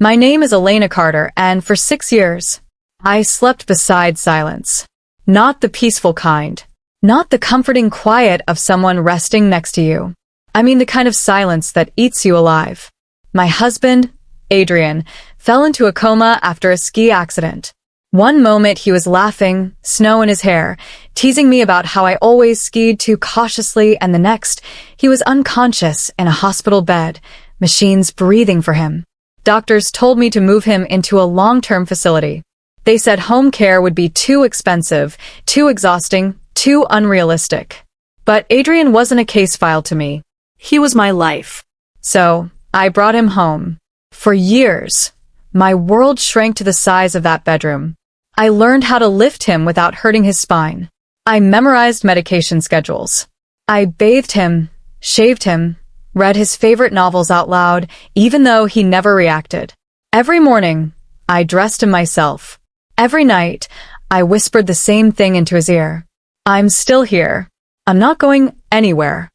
My name is Elena Carter, and for 6 years, I slept beside silence. Not the peaceful kind. Not the comforting quiet of someone resting next to you. I mean the kind of silence that eats you alive. My husband, Adrian, fell into a coma after a ski accident. One moment he was laughing, snow in his hair, teasing me about how I always skied too cautiously, and the next, he was unconscious in a hospital bed, machines breathing for him. Doctors told me to move him into a long-term facility. They said home care would be too expensive, too exhausting, too unrealistic. But Adrian wasn't a case file to me. He was my life. So, I brought him home. For years, my world shrank to the size of that bedroom. I learned how to lift him without hurting his spine. I memorized medication schedules. I bathed him, shaved him, read his favorite novels out loud, even though he never reacted. Every morning, I dressed him myself. Every night, I whispered the same thing into his ear. I'm still here. I'm not going anywhere.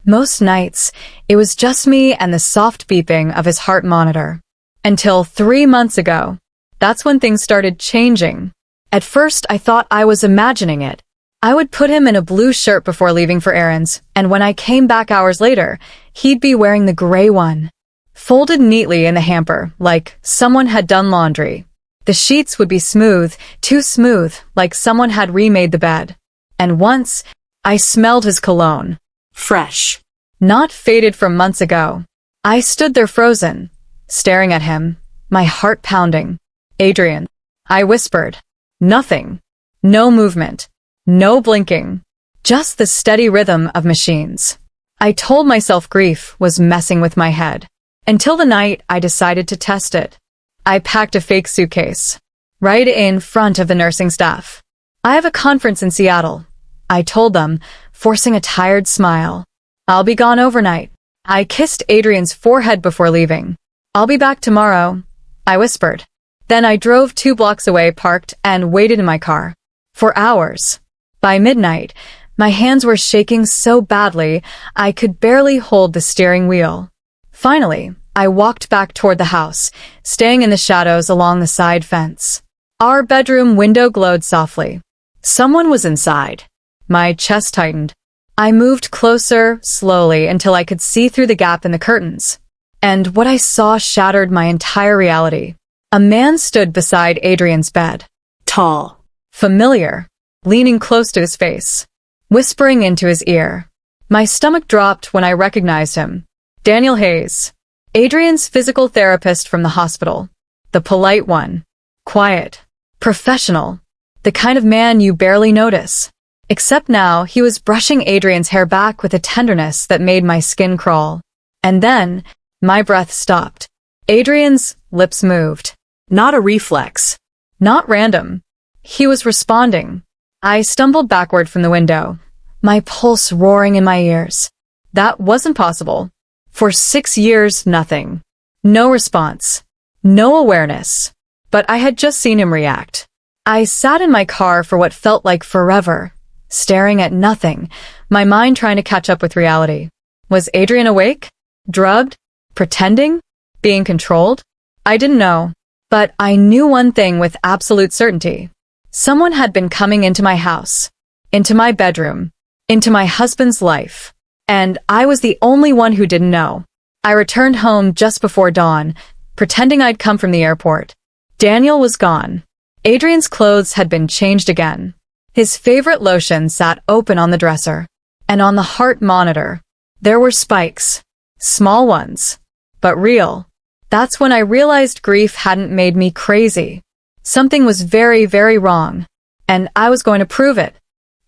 Most nights, it was just me and the soft beeping of his heart monitor. Until 3 months ago. That's when things started changing. At first, I thought I was imagining it. I would put him in a blue shirt before leaving for errands, and when I came back hours later, he'd be wearing the gray one. Folded neatly in the hamper, like someone had done laundry. The sheets would be smooth, too smooth, like someone had remade the bed. And once, I smelled his cologne. Fresh. Not faded from months ago. I stood there frozen, staring at him, my heart pounding. Adrian. I whispered. Nothing. No movement. No blinking. Just the steady rhythm of machines. I told myself grief was messing with my head. Until the night I decided to test it. I packed a fake suitcase. Right in front of the nursing staff. I have a conference in Seattle. I told them, forcing a tired smile. I'll be gone overnight. I kissed Adrian's forehead before leaving. I'll be back tomorrow, I whispered. Then I drove 2 blocks away, parked, and waited in my car. For hours. By midnight, my hands were shaking so badly, I could barely hold the steering wheel. Finally, I walked back toward the house, staying in the shadows along the side fence. Our bedroom window glowed softly. Someone was inside. My chest tightened. I moved closer, slowly, until I could see through the gap in the curtains. And what I saw shattered my entire reality. A man stood beside Adrian's bed. Tall. Familiar. Leaning close to his face. Whispering into his ear. My stomach dropped when I recognized him. Daniel Hayes. Adrian's physical therapist from the hospital. The polite one. Quiet. Professional. The kind of man you barely notice. Except now he was brushing Adrian's hair back with a tenderness that made my skin crawl. And then, my breath stopped. Adrian's lips moved. Not a reflex. Not random. He was responding. I stumbled backward from the window, my pulse roaring in my ears. That wasn't possible. For 6 years, nothing. No response. No awareness. But I had just seen him react. I sat in my car for what felt like forever, staring at nothing, my mind trying to catch up with reality. Was Adrian awake? Drugged? Pretending? Being controlled? I didn't know. But I knew one thing with absolute certainty. Someone had been coming into my house, into my bedroom, into my husband's life. And I was the only one who didn't know. I returned home just before dawn, pretending I'd come from the airport. Daniel was gone. Adrian's clothes had been changed again. His favorite lotion sat open on the dresser. And on the heart monitor, there were spikes. Small ones. But real. That's when I realized grief hadn't made me crazy. Something was very, very wrong. And I was going to prove it.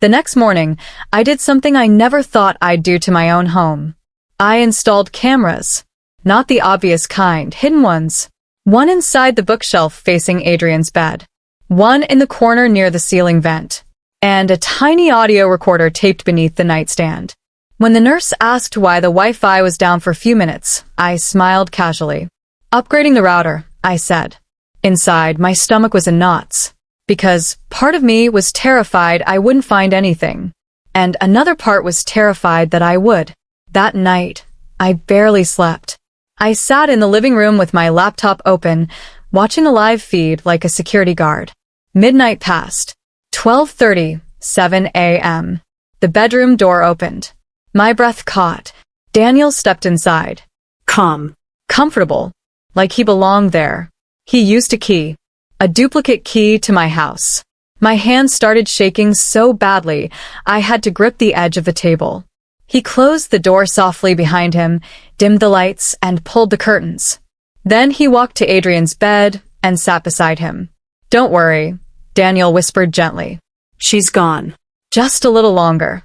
The next morning, I did something I never thought I'd do to my own home. I installed cameras. Not the obvious kind, hidden ones. One inside the bookshelf facing Adrian's bed. One in the corner near the ceiling vent. And a tiny audio recorder taped beneath the nightstand. When the nurse asked why the Wi-Fi was down for a few minutes, I smiled casually. Upgrading the router, I said. Inside, my stomach was in knots. Because part of me was terrified I wouldn't find anything. And another part was terrified that I would. That night, I barely slept. I sat in the living room with my laptop open, watching the live feed like a security guard. Midnight passed. 12:30, 7 a.m. The bedroom door opened. My breath caught. Daniel stepped inside. Calm. Comfortable. Like he belonged there. He used a key. A duplicate key to my house. My hands started shaking so badly, I had to grip the edge of the table. He closed the door softly behind him, dimmed the lights, and pulled the curtains. Then he walked to Adrian's bed and sat beside him. "Don't worry," Daniel whispered gently. She's gone. "Just a little longer."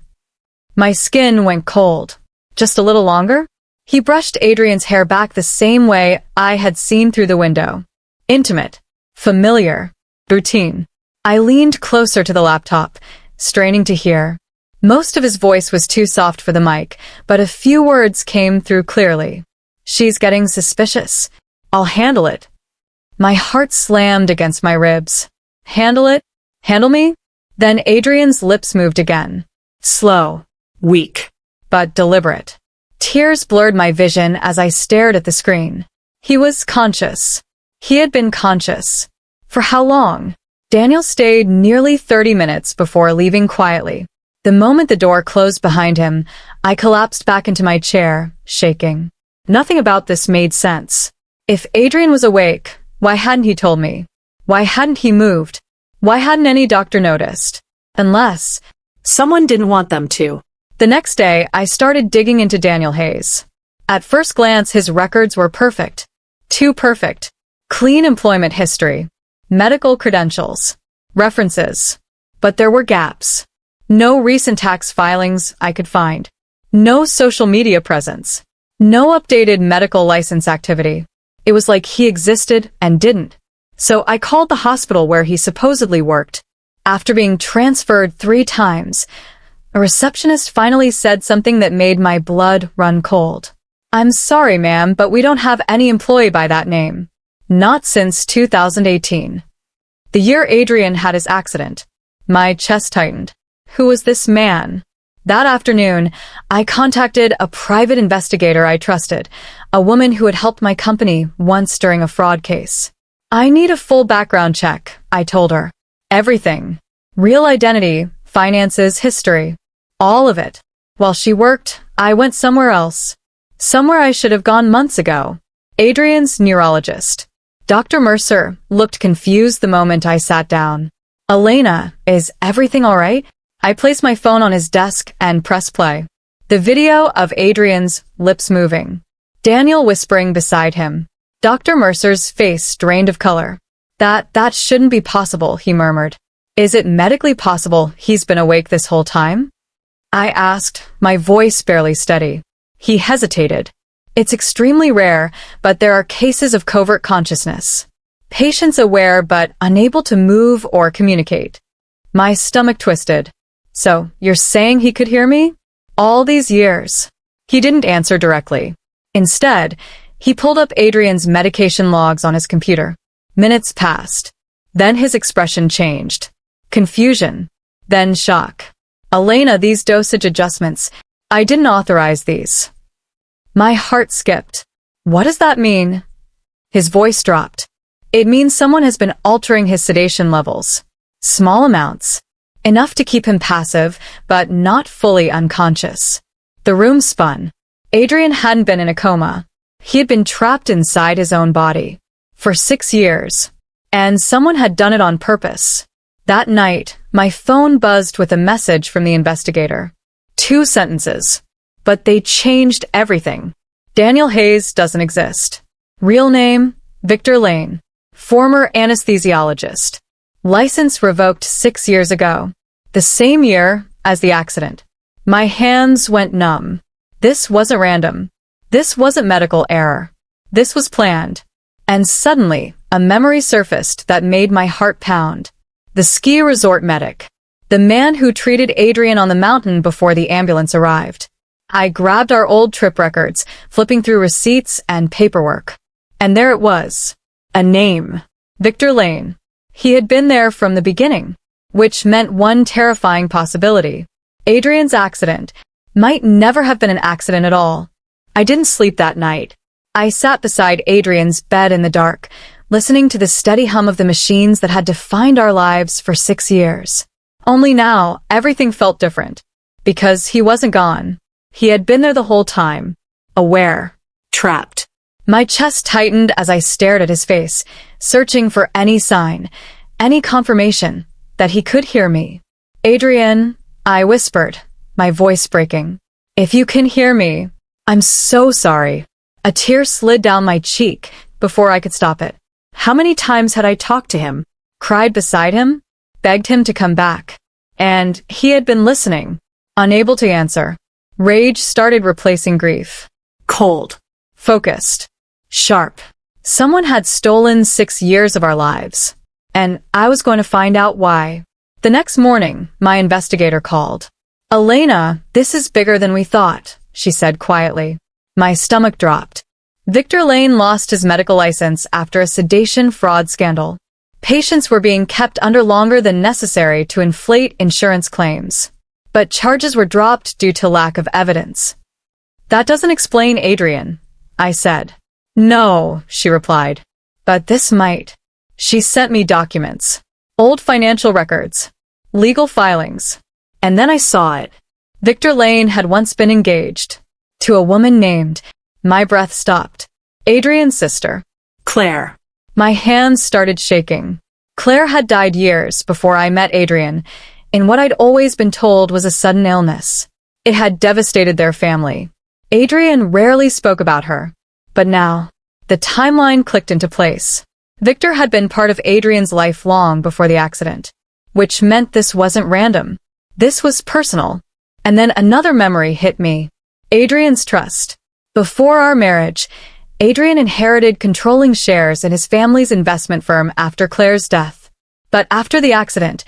My skin went cold. Just a little longer? He brushed Adrian's hair back the same way I had seen through the window. Intimate. Familiar. Routine. I leaned closer to the laptop, straining to hear. Most of his voice was too soft for the mic, but a few words came through clearly. "She's getting suspicious. I'll handle it." My heart slammed against my ribs. Handle it? Handle me? Then Adrian's lips moved again. Slow. Weak. But deliberate. Tears blurred my vision as I stared at the screen. He was conscious. He had been conscious. For how long? Daniel stayed nearly 30 minutes before leaving quietly. The moment the door closed behind him, I collapsed back into my chair, shaking. Nothing about this made sense. If Adrian was awake, why hadn't he told me? Why hadn't he moved? Why hadn't any doctor noticed? Unless someone didn't want them to. The next day, I started digging into Daniel Hayes. At first glance, his records were perfect. Too perfect. Clean employment history. Medical credentials. References. But there were gaps. No recent tax filings I could find. No social media presence. No updated medical license activity. It was like he existed and didn't. So I called the hospital where he supposedly worked. After being transferred 3 times, a receptionist finally said something that made my blood run cold. "I'm sorry, ma'am, but we don't have any employee by that name. Not since 2018. The year Adrian had his accident." My chest tightened. Who was this man? That afternoon, I contacted a private investigator I trusted, a woman who had helped my company once during a fraud case. "I need a full background check," I told her. "Everything. Real identity, finances, history. All of it." While she worked, I went somewhere else. Somewhere I should have gone months ago. Adrian's neurologist. Dr. Mercer looked confused the moment I sat down. "Elena, is everything all right?" I placed my phone on his desk and pressed play. The video of Adrian's lips moving. Daniel whispering beside him. Dr. Mercer's face drained of color. That shouldn't be possible," he murmured. "Is it medically possible he's been awake this whole time?" I asked, my voice barely steady. He hesitated. "It's extremely rare, but there are cases of covert consciousness. Patients aware but unable to move or communicate." My stomach twisted. "So, you're saying he could hear me? All these years?" He didn't answer directly. Instead, he pulled up Adrian's medication logs on his computer. Minutes passed. Then his expression changed. Confusion. Then shock. "Elena, these dosage adjustments. I didn't authorize these." My heart skipped. "What does that mean?" His voice dropped. "It means someone has been altering his sedation levels. Small amounts. Enough to keep him passive, but not fully unconscious." The room spun. Adrian hadn't been in a coma. He had been trapped inside his own body. For 6 years. And someone had done it on purpose. That night, my phone buzzed with a message from the investigator. 2 sentences. But they changed everything. Daniel Hayes doesn't exist. Real name, Victor Lane. Former anesthesiologist. License revoked 6 years ago. The same year as the accident. My hands went numb. This wasn't random. This wasn't medical error. This was planned. And suddenly, a memory surfaced that made my heart pound. The ski resort medic. The man who treated Adrian on the mountain before the ambulance arrived. I grabbed our old trip records, flipping through receipts and paperwork. And there it was. A name. Victor Lane. He had been there from the beginning, which meant one terrifying possibility. Adrian's accident might never have been an accident at all. I didn't sleep that night. I sat beside Adrian's bed in the dark, listening to the steady hum of the machines that had defined our lives for 6 years. Only now, everything felt different. Because he wasn't gone. He had been there the whole time. Aware. Trapped. My chest tightened as I stared at his face, searching for any sign, any confirmation that he could hear me. Adrian, I whispered, my voice breaking. If you can hear me, I'm so sorry. A tear slid down my cheek before I could stop it. How many times had I talked to him, cried beside him, begged him to come back? And he had been listening, unable to answer. Rage started replacing grief. Cold. Focused. Sharp. Someone had stolen 6 years of our lives. And I was going to find out why. The next morning, my investigator called. Elena, this is bigger than we thought, she said quietly. My stomach dropped. Victor Lane lost his medical license after a sedation fraud scandal. Patients were being kept under longer than necessary to inflate insurance claims. But charges were dropped due to lack of evidence. That doesn't explain Adrian, I said. No, she replied. But this might. She sent me documents. Old financial records. Legal filings. And then I saw it. Victor Lane had once been engaged. To a woman named. My breath stopped. Adrian's sister. Claire. My hands started shaking. Claire had died years before I met Adrian, in what I'd always been told was a sudden illness. It had devastated their family. Adrian rarely spoke about her. But now, the timeline clicked into place. Victor had been part of Adrian's life long before the accident, which meant this wasn't random. This was personal. And then another memory hit me. Adrian's trust. Before our marriage, Adrian inherited controlling shares in his family's investment firm after Claire's death. But after the accident,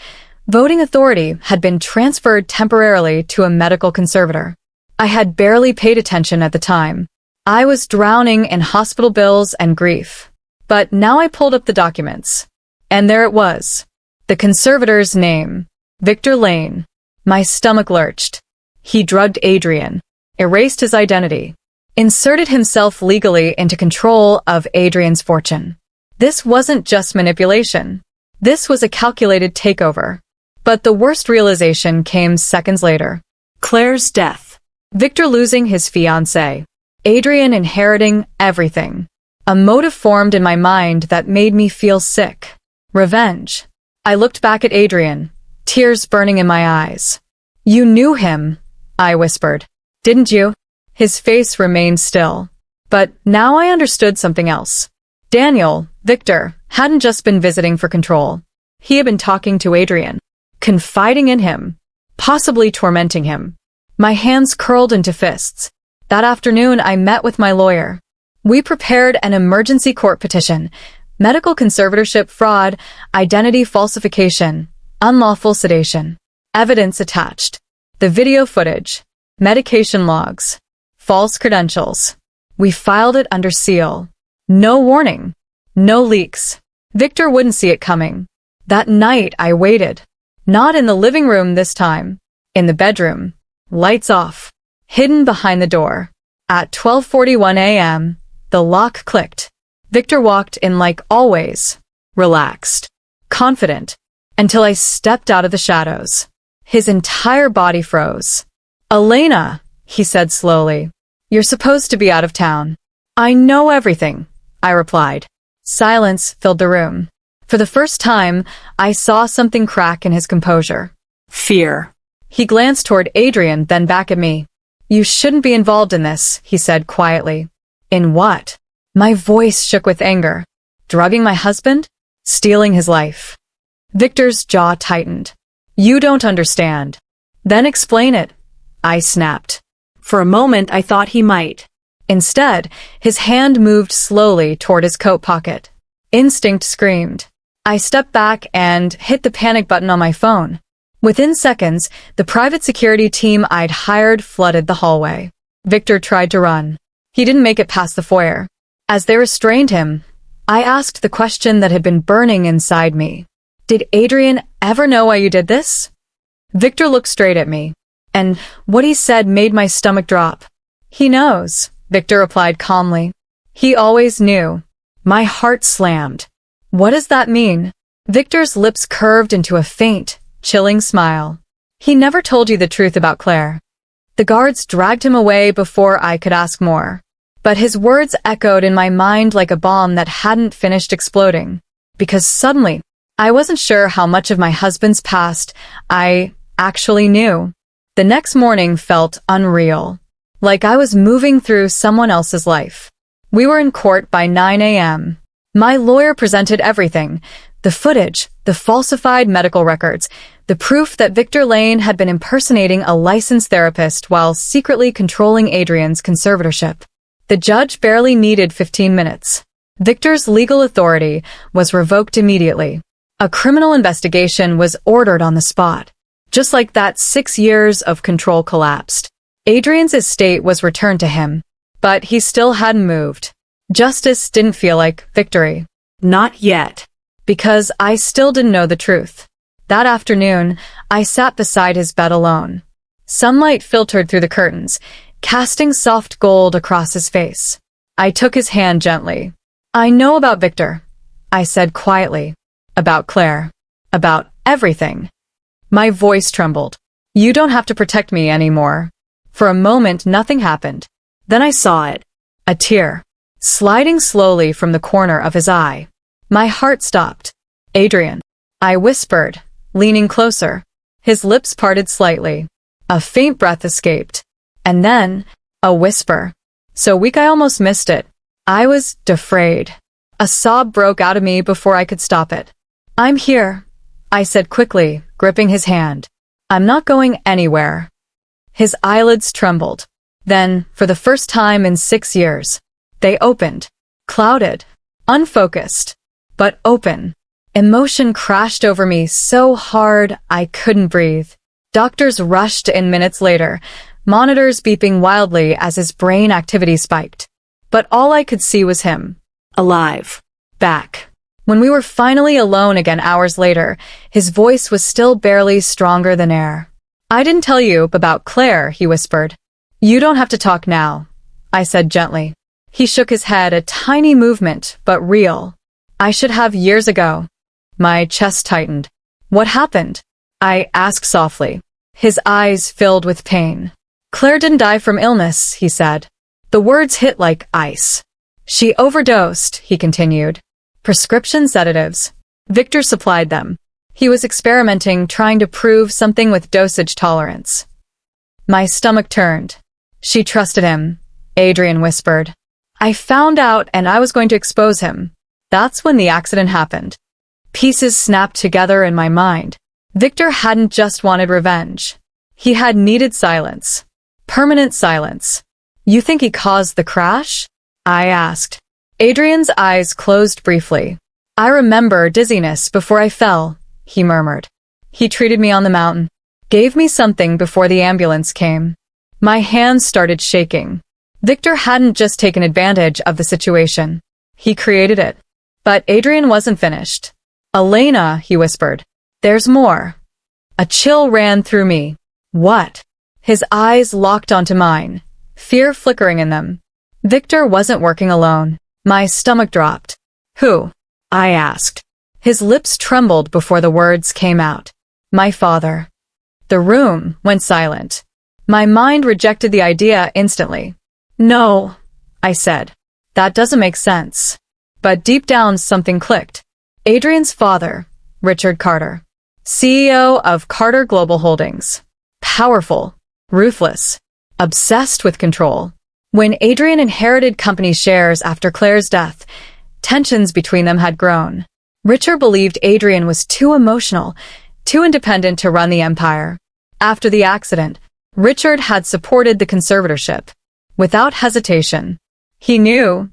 voting authority had been transferred temporarily to a medical conservator. I had barely paid attention at the time. I was drowning in hospital bills and grief. But now I pulled up the documents. And there it was. The conservator's name. Victor Lane. My stomach lurched. He drugged Adrian, erased his identity, inserted himself legally into control of Adrian's fortune. This wasn't just manipulation. This was a calculated takeover. But the worst realization came seconds later. Claire's death. Victor losing his fiancée. Adrian inheriting everything. A motive formed in my mind that made me feel sick. Revenge. I looked back at Adrian, tears burning in my eyes. You knew him, I whispered. Didn't you? His face remained still. But now I understood something else. Daniel, Victor, hadn't just been visiting for control. He had been talking to Adrian, confiding in him, possibly tormenting him. My hands curled into fists. That afternoon, I met with my lawyer. We prepared an emergency court petition, medical conservatorship fraud, identity falsification, unlawful sedation, evidence attached, the video footage, medication logs, false credentials. We filed it under seal. No warning. No leaks. Victor wouldn't see it coming. That night, I waited. Not in the living room this time. In the bedroom. Lights off. Hidden behind the door. At 12:41 a.m., the lock clicked. Victor walked in like always. Relaxed. Confident. Until I stepped out of the shadows. His entire body froze. Elena, he said slowly. You're supposed to be out of town. I know everything, I replied. Silence filled the room. For the first time, I saw something crack in his composure. Fear. He glanced toward Adrian, then back at me. You shouldn't be involved in this, he said quietly. In what? My voice shook with anger. Drugging my husband? Stealing his life. Victor's jaw tightened. You don't understand. Then explain it, I snapped. For a moment, I thought he might. Instead, his hand moved slowly toward his coat pocket. Instinct screamed. I stepped back and hit the panic button on my phone. Within seconds, the private security team I'd hired flooded the hallway. Victor tried to run. He didn't make it past the foyer. As they restrained him, I asked the question that had been burning inside me. Did Adrian ever know why you did this? Victor looked straight at me, and what he said made my stomach drop. He knows, Victor replied calmly. He always knew. My heart slammed. What does that mean? Victor's lips curved into a faint, chilling smile. He never told you the truth about Claire. The guards dragged him away before I could ask more. But his words echoed in my mind like a bomb that hadn't finished exploding. Because suddenly, I wasn't sure how much of my husband's past I actually knew. The next morning felt unreal. Like I was moving through someone else's life. We were in court by 9 a.m. My lawyer presented everything. The footage, the falsified medical records, the proof that Victor Lane had been impersonating a licensed therapist while secretly controlling Adrian's conservatorship. The judge barely needed 15 minutes. Victor's legal authority was revoked immediately. A criminal investigation was ordered on the spot. Just like that, 6 years of control collapsed. Adrian's estate was returned to him, but he still hadn't moved. Justice didn't feel like victory. Not yet. Because I still didn't know the truth. That afternoon, I sat beside his bed alone. Sunlight filtered through the curtains, casting soft gold across his face. I took his hand gently. I know about Victor, I said quietly. About Claire. About everything. My voice trembled. You don't have to protect me anymore. For a moment, nothing happened. Then I saw it. A tear. Sliding slowly from the corner of his eye. My heart stopped. Adrian. I whispered, leaning closer. His lips parted slightly. A faint breath escaped. And then, a whisper. So weak I almost missed it. I was afraid. A sob broke out of me before I could stop it. I'm here, I said quickly, gripping his hand. I'm not going anywhere. His eyelids trembled. Then, for the first time in 6 years, they opened. Clouded. Unfocused. But open. Emotion crashed over me so hard I couldn't breathe. Doctors rushed in minutes later, monitors beeping wildly as his brain activity spiked. But all I could see was him. Alive. Back. When we were finally alone again hours later, his voice was still barely stronger than air. I didn't tell you about Claire, he whispered. You don't have to talk now, I said gently. He shook his head, a tiny movement, but real. I should have years ago. My chest tightened. What happened? I asked softly. His eyes filled with pain. Claire didn't die from illness, he said. The words hit like ice. She overdosed, he continued. Prescription sedatives. Victor supplied them. He was experimenting, trying to prove something with dosage tolerance. My stomach turned. She trusted him, Adrian whispered. I found out and I was going to expose him. That's when the accident happened. Pieces snapped together in my mind. Victor hadn't just wanted revenge. He had needed silence. Permanent silence. You think he caused the crash? I asked. Adrian's eyes closed briefly. I remember dizziness before I fell, he murmured. He treated me on the mountain. Gave me something before the ambulance came. My hands started shaking. Victor hadn't just taken advantage of the situation. He created it. But Adrian wasn't finished. Elena, he whispered. There's more. A chill ran through me. What? His eyes locked onto mine, fear flickering in them. Victor wasn't working alone. My stomach dropped. Who? I asked. His lips trembled before the words came out. My father. The room went silent. My mind rejected the idea instantly. No, I said. That doesn't make sense. But deep down something clicked. Adrian's father, Richard Carter. CEO of Carter Global Holdings. Powerful. Ruthless. Obsessed with control. When Adrian inherited company shares after Claire's death, tensions between them had grown. Richard believed Adrian was too emotional, too independent to run the empire. After the accident, Richard had supported the conservatorship. Without hesitation. He knew.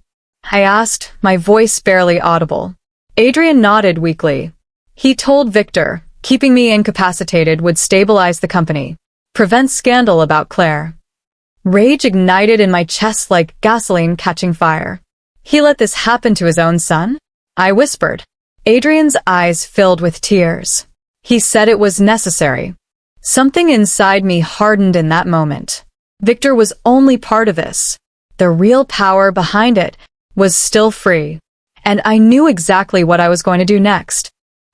I asked, my voice barely audible. Adrian nodded weakly. He told Victor, keeping me incapacitated would stabilize the company, prevent scandal about Claire. Rage ignited in my chest like gasoline catching fire. He let this happen to his own son? I whispered. Adrian's eyes filled with tears. He said it was necessary. Something inside me hardened in that moment. Victor was only part of this. The real power behind it was still free, and I knew exactly what I was going to do next.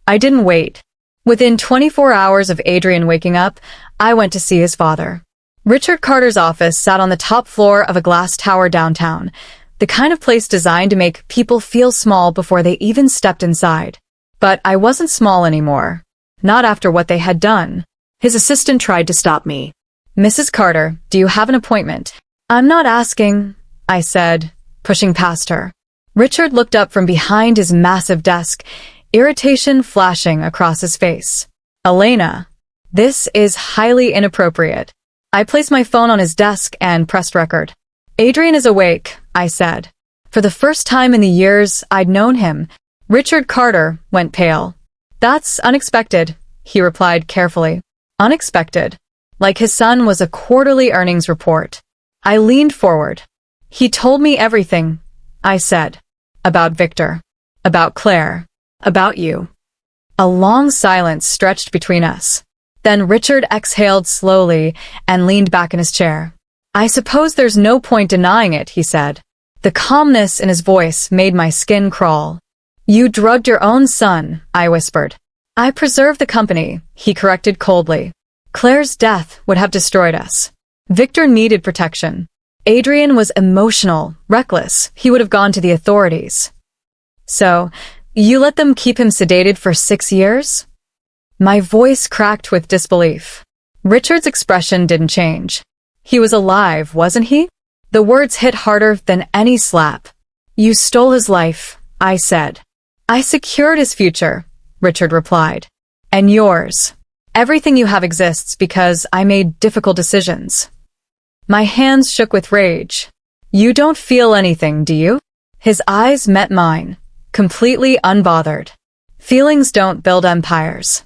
I didn't wait. Within 24 hours of Adrian waking up, I went to see his father. Richard Carter's office sat on the top floor of a glass tower downtown, the kind of place designed to make people feel small before they even stepped inside. But I wasn't small anymore. Not after what they had done. His assistant tried to stop me. "Mrs. Carter, do you have an appointment?" "I'm not asking," I said, pushing past her. Richard looked up from behind his massive desk, irritation flashing across his face. "Elena, this is highly inappropriate." I placed my phone on his desk and pressed record. "Adrian is awake," I said. For the first time in the years I'd known him, Richard Carter went pale. "That's unexpected," he replied carefully. Unexpected. Like his son was a quarterly earnings report. I leaned forward. "He told me everything," I said. "About Victor. About Claire. About you." A long silence stretched between us. Then Richard exhaled slowly and leaned back in his chair. "I suppose there's no point denying it," he said. The calmness in his voice made my skin crawl. "You drugged your own son," I whispered. "I preserved the company," he corrected coldly. "Claire's death would have destroyed us. Victor needed protection. Adrian was emotional, reckless. He would have gone to the authorities." "So, you let them keep him sedated for 6 years?" My voice cracked with disbelief. Richard's expression didn't change. He was alive, wasn't he? The words hit harder than any slap. "You stole his life," I said. "I secured his future," Richard replied. "And yours. Everything you have exists because I made difficult decisions." My hands shook with rage. "You don't feel anything, do you?" His eyes met mine, completely unbothered. "Feelings don't build empires."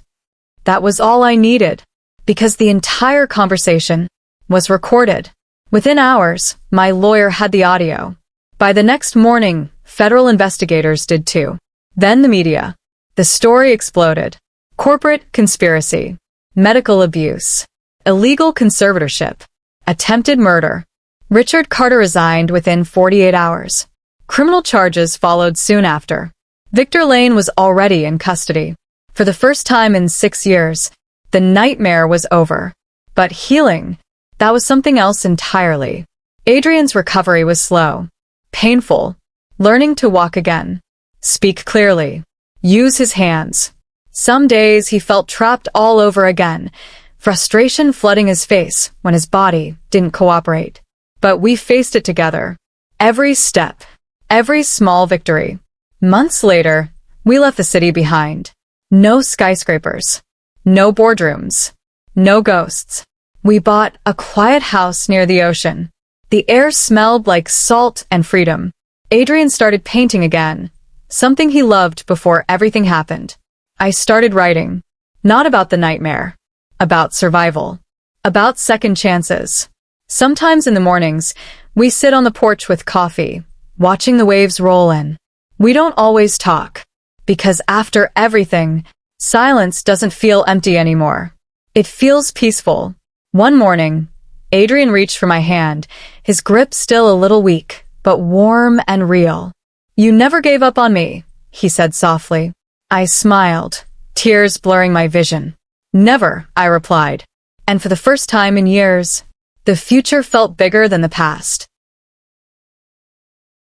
That was all I needed, because the entire conversation was recorded. Within hours, my lawyer had the audio. By the next morning, federal investigators did too. Then the media. The story exploded. Corporate conspiracy, medical abuse, illegal conservatorship, attempted murder. Richard Carter resigned within 48 hours. Criminal charges followed soon after. Victor Lane was already in custody. For the first time in 6 years, the nightmare was over. But healing, that was something else entirely. Adrian's recovery was slow, painful, learning to walk again, speak clearly, use his hands. Some days he felt trapped all over again, frustration flooding his face when his body didn't cooperate. But we faced it together. Every step, every small victory. Months later, we left the city behind. No skyscrapers, no boardrooms, no ghosts. We bought a quiet house near the ocean. The air smelled like salt and freedom. Adrian started painting again, something he loved before everything happened. I started writing, not about the nightmare, about survival, about second chances. Sometimes in the mornings, we sit on the porch with coffee, watching the waves roll in. We don't always talk, because after everything, silence doesn't feel empty anymore. It feels peaceful. One morning, Adrian reached for my hand, his grip still a little weak, but warm and real. "You never gave up on me," he said softly. I smiled, tears blurring my vision. "Never," I replied. And for the first time in years, the future felt bigger than the past.